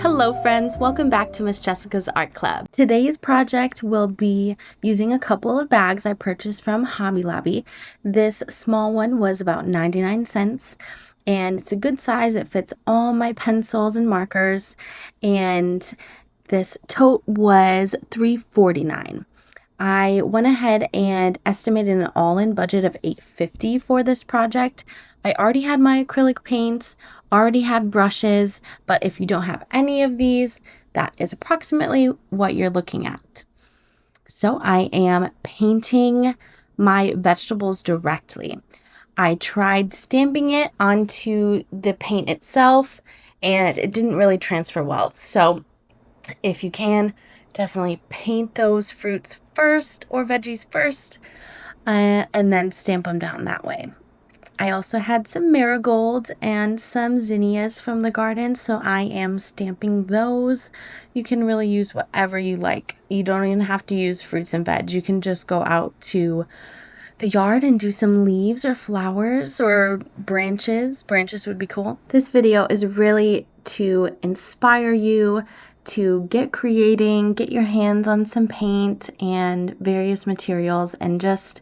Hello friends, welcome back to Miss Jessica's Art Club. Today's project will be using a couple of bags I purchased from Hobby Lobby. This small one was about 99 cents and it's a good size. It fits all my pencils and markers, and this tote was $3.49. I went ahead and estimated an all-in budget of $8.50 for this project. I already had my acrylic paints, already had brushes, but if you don't have any of these, that is approximately what you're looking at. So I am painting my vegetables directly. I tried stamping it onto the paint itself and it didn't really transfer well. So if you can, definitely paint those fruits first or veggies first, and then stamp them down that way. I also had some marigolds and some zinnias from the garden, so I am stamping those. You can really use whatever you like. You don't even have to use fruits and veg. You can just go out to the yard and do some leaves or flowers or branches. Branches would be cool. This video is really to inspire you to get creating, get your hands on some paint and various materials and just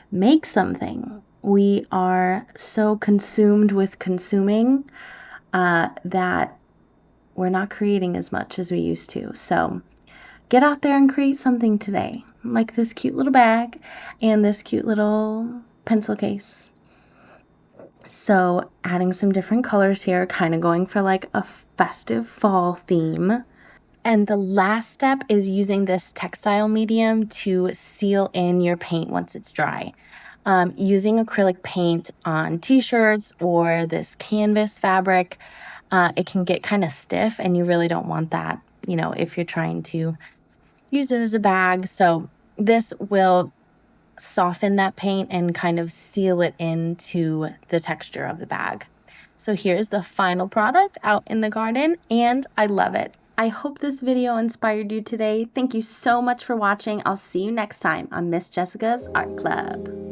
make something. We are so consumed with consuming that we're not creating as much as we used to. So get out there and create something today, like this cute little bag and this cute little pencil case. So adding some different colors here, kind of going for like a festive fall theme. And the last step is using this textile medium to seal in your paint once it's dry. Using acrylic paint on t-shirts or this canvas fabric, it can get kind of stiff and you really don't want that, you know, if you're trying to use it as a bag. So this will soften that paint and kind of seal it into the texture of the bag. So here's the final product out in the garden and I love it. I hope this video inspired you today. Thank you so much for watching. I'll see you next time on Miss Jessica's Art Club.